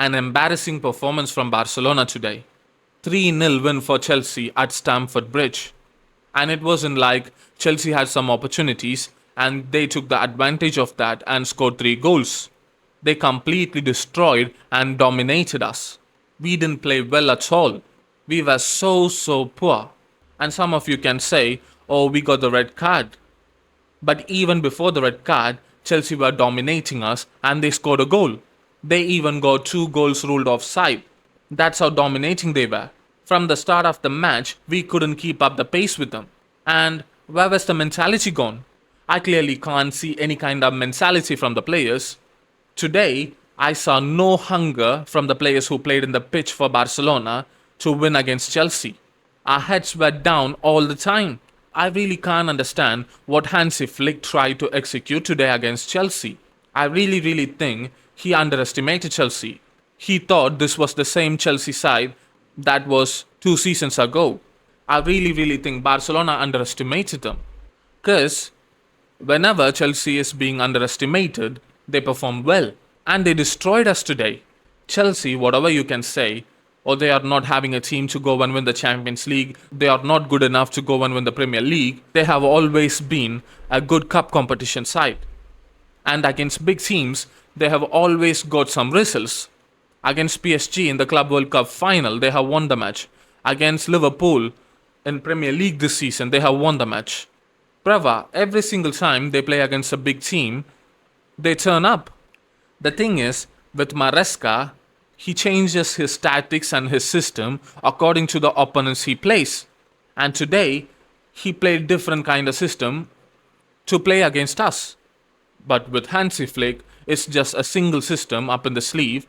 an embarrassing performance from Barcelona today. 3-0 win for Chelsea at Stamford Bridge. And it wasn't like Chelsea had some opportunities and they took the advantage of that and scored 3 goals. They completely destroyed and dominated us. We didn't play well at all. We were so poor. And some of you can say, oh, we got the red card. But even before the red card, Chelsea were dominating us and they scored a goal. They even got 2 goals ruled offside. That's how dominating they were. From the start of the match, we couldn't keep up the pace with them. And where was the mentality gone? I clearly can't see any kind of mentality from the players. Today, I saw no hunger from the players who played in the pitch for Barcelona to win against Chelsea. Our heads were down all the time. I really can't understand what Hansi Flick tried to execute today against Chelsea. I really think he underestimated Chelsea. He thought this was the same Chelsea side that was 2 seasons ago. I really think Barcelona underestimated them. Because whenever Chelsea is being underestimated, they perform well. And they destroyed us today. Chelsea, whatever you can say, or they are not having a team to go and win the Champions League, they are not good enough to go and win the Premier League, they have always been a good cup competition side. And against big teams, they have always got some results. Against PSG in the Club World Cup final, they have won the match. Against Liverpool in Premier League this season, they have won the match. Brava, every single time they play against a big team, they turn up. The thing is, with Maresca, he changes his tactics and his system according to the opponents he plays. And today, he played different kind of system to play against us. But with Hansi Flick, it's just a single system up in the sleeve.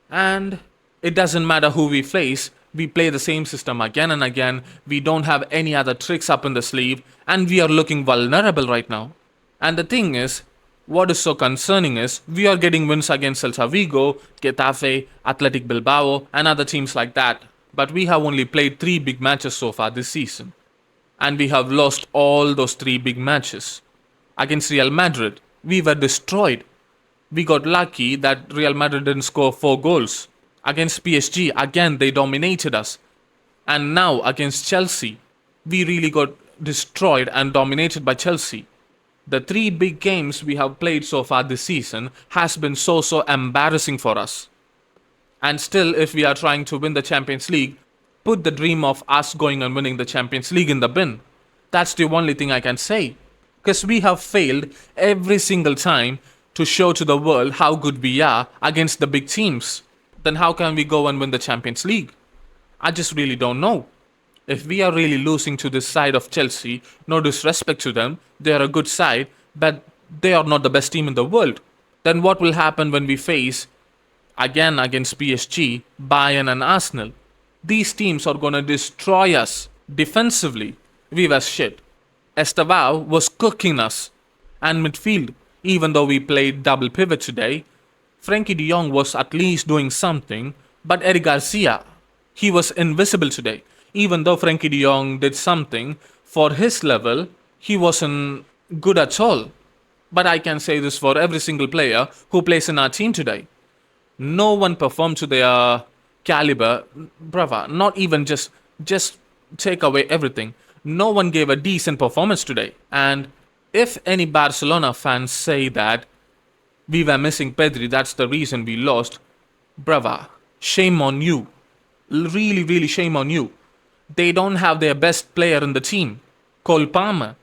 And it doesn't matter who we face, we play the same system again and again. We don't have any other tricks up in the sleeve. And we are looking vulnerable right now. And the thing is, what is so concerning is, we are getting wins against Celta Vigo, Getafe, Athletic Bilbao, and other teams like that. But we have only played 3 big matches so far this season. And we have lost all those 3 big matches. Against Real Madrid, we were destroyed. We got lucky that Real Madrid didn't score 4 goals. Against PSG, again, they dominated us. And now, against Chelsea, we really got destroyed and dominated by Chelsea. The 3 big games we have played so far this season has been so embarrassing for us. And still, if we are trying to win the Champions League, put the dream of us going and winning the Champions League in the bin. That's the only thing I can say. Because we have failed every single time to show to the world how good we are against the big teams. Then how can we go and win the Champions League? I just really don't know. If we are really losing to this side of Chelsea, no disrespect to them, they are a good side, but they are not the best team in the world. Then what will happen when we face, again against PSG, Bayern and Arsenal? These teams are gonna destroy us. Defensively, we were shit. Estevao was cooking us. And midfield, even though we played double pivot today, Frenkie de Jong was at least doing something, but Eric Garcia, he was invisible today. Even though Frenkie de Jong did something, for his level, he wasn't good at all. But I can say this for every single player who plays in our team today. No one performed to their caliber. Brava, not even just take away everything. No one gave a decent performance today. And if any Barcelona fans say that we were missing Pedri, that's the reason we lost, brava, shame on you. Really shame on you. They don't have their best player in the team, Cole Palmer.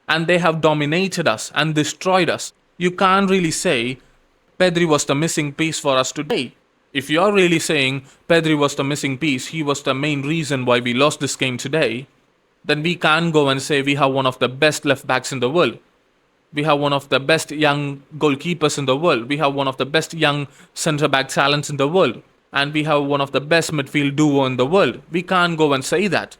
And they have dominated us and destroyed us. You can't really say Pedri was the missing piece for us today. If you're really saying Pedri was the missing piece, he was the main reason why we lost this game today, then we can't go and say we have one of the best left backs in the world. We have one of the best young goalkeepers in the world. We have one of the best young centre-back talents in the world. And we have one of the best midfield duo in the world. We can't go and say that.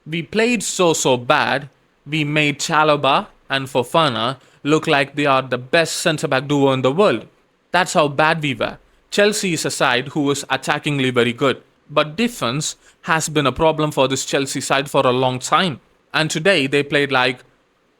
We played so bad, we made Chalobah and Fofana look like they are the best centre-back duo in the world. That's how bad we were. Chelsea is a side who is attackingly very good. But defense has been a problem for this Chelsea side for a long time. And today they played like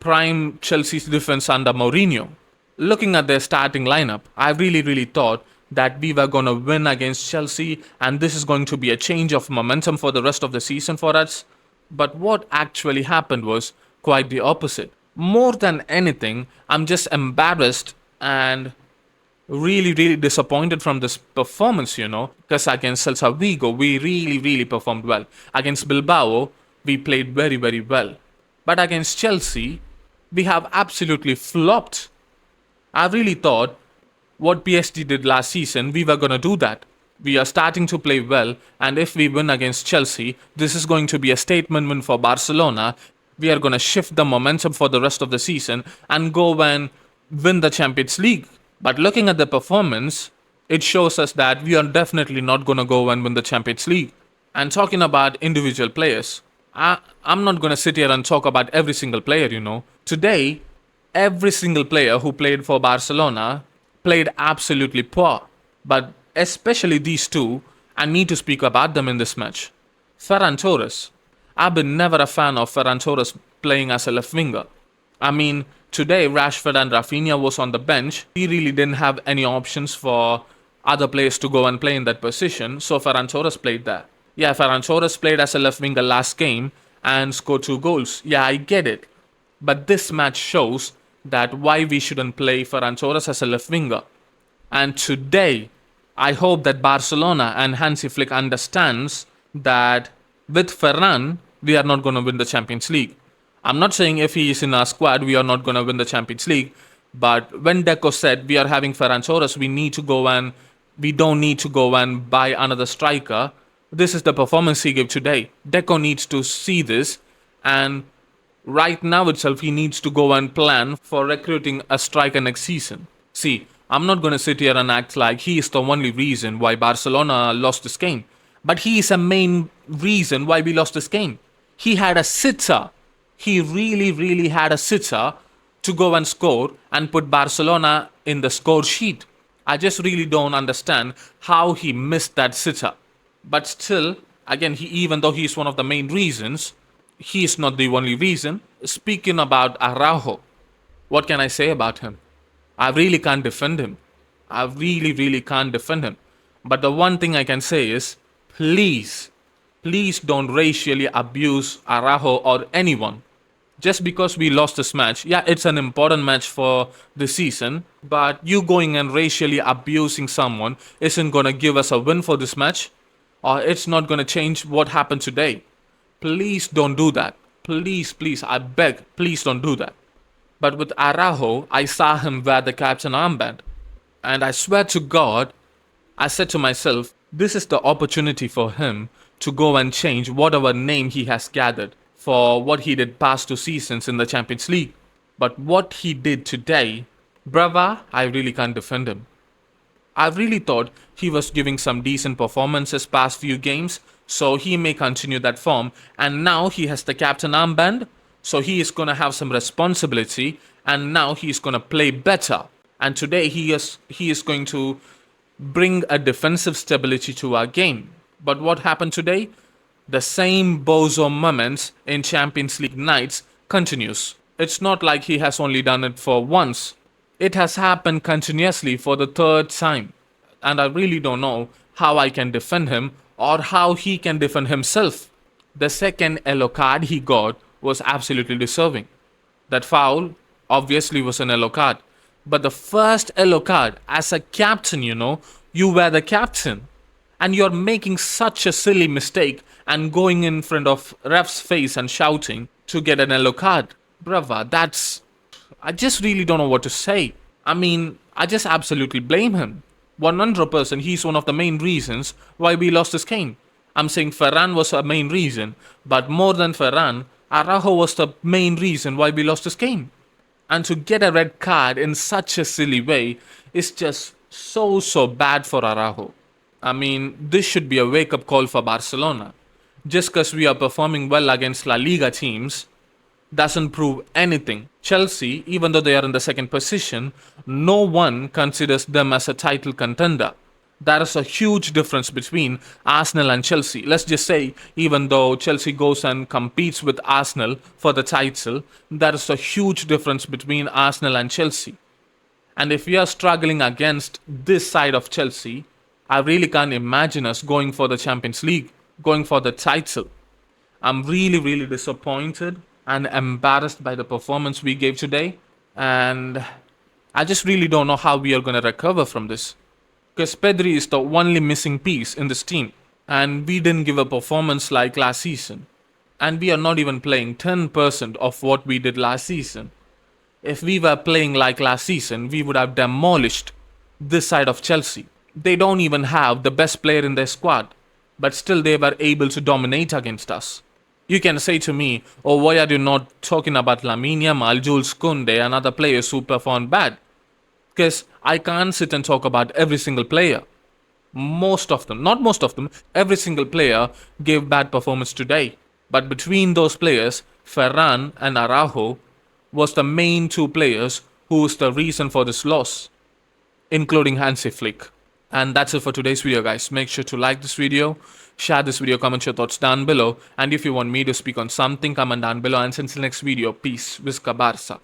prime Chelsea's defense under Mourinho. Looking at their starting lineup, I really thought that we were going to win against Chelsea and this is going to be a change of momentum for the rest of the season for us. But what actually happened was quite the opposite. More than anything, I'm just embarrassed and really, really disappointed from this performance, because against Celta Vigo, we really, really performed well. Against Bilbao, we played very, very well. But against Chelsea, we have absolutely flopped. I really thought what PSG did last season, we were going to do that. We are starting to play well, and if we win against Chelsea, this is going to be a statement win for Barcelona. We are going to shift the momentum for the rest of the season and go and win the Champions League. But looking at the performance, it shows us that we are definitely not going to go and win the Champions League. And talking about individual players, I'm not going to sit here and talk about every single player. Today, every single player who played for Barcelona played absolutely poor. But especially these two, I need to speak about them in this match. Ferran Torres. I've been never a fan of Ferran Torres playing as a left winger. I mean, today Rashford and Rafinha was on the bench. He really didn't have any options for other players to go and play in that position, so Ferran Torres played there. Yeah, Ferran Torres played as a left winger last game and scored 2 goals. Yeah, I get it. But this match shows that why we shouldn't play Ferran Torres as a left winger. And today, I hope that Barcelona and Hansi Flick understands that with Ferran, we are not going to win the Champions League. I'm not saying if he is in our squad, we are not going to win the Champions League. But when Deco said we are having Ferran Torres, we don't need to go and buy another striker. This is the performance he gave today. Deco needs to see this, and right now itself, he needs to go and plan for recruiting a striker next season. See, I'm not going to sit here and act like he is the only reason why Barcelona lost this game. But he is a main reason why we lost this game. He had a sitter. He really, really had a sitter to go and score and put Barcelona in the score sheet. I just really don't understand how he missed that sitter. But still, again, even though he's one of the main reasons, he is not the only reason. Speaking about Araujo, what can I say about him? I really can't defend him. I really, really can't defend him. But the one thing I can say is, please don't racially abuse Araujo or anyone. Just because we lost this match, yeah, it's an important match for the season, but you going and racially abusing someone isn't going to give us a win for this match, or it's not going to change what happened today. Please don't do that. Please, I beg, please don't do that. But with Araujo, I saw him wear the captain armband. And I swear to God, I said to myself, this is the opportunity for him to go and change whatever name he has gathered for what he did past 2 seasons in the Champions League. But what he did today, brava, I really can't defend him. I really thought he was giving some decent performances past few games, so he may continue that form. And now he has the captain armband, so he is going to have some responsibility, and now he is going to play better. And today he is going to bring a defensive stability to our game. But what happened today? The same Bozo moments in Champions League nights continues. It's not like he has only done it for once. It has happened continuously for the 3rd time. And I really don't know how I can defend him or how he can defend himself. The second yellow card he got was absolutely deserving. That foul obviously was an yellow card. But the first yellow card, as a captain, you were the captain. And you're making such a silly mistake and going in front of ref's face and shouting to get an yellow card. Brava, I just really don't know what to say. I mean, I just absolutely blame him. 100% he's one of the main reasons why we lost this game. I'm saying Ferran was a main reason, but more than Ferran, Araujo was the main reason why we lost this game. And to get a red card in such a silly way is just so bad for Araujo. I mean, this should be a wake-up call for Barcelona. Just because we are performing well against La Liga teams doesn't prove anything. Chelsea, even though they are in the second position, no one considers them as a title contender. There is a huge difference between Arsenal and Chelsea. Let's just say, even though Chelsea goes and competes with Arsenal for the title, there is a huge difference between Arsenal and Chelsea. And if we are struggling against this side of Chelsea, I really can't imagine us going for the Champions League, going for the title. I'm really, really disappointed and embarrassed by the performance we gave today. And I just really don't know how we are going to recover from this. Because Pedri is the only missing piece in this team. And we didn't give a performance like last season. And we are not even playing 10% of what we did last season. If we were playing like last season, we would have demolished this side of Chelsea. They don't even have the best player in their squad, but still they were able to dominate against us. You can say to me, oh, why are you not talking about Lamine Yamal, Jules Koundé and other players who performed bad? Because I can't sit and talk about every single player. Most of them, not most of them, every single player gave bad performance today. But between those players, Ferran and Araujo was the main two players who is the reason for this loss, including Hansi Flick. And that's it for today's video, guys. Make sure to like this video, share this video, comment your thoughts down below. And if you want me to speak on something, comment down below. And since the next video, peace. Visca Barca.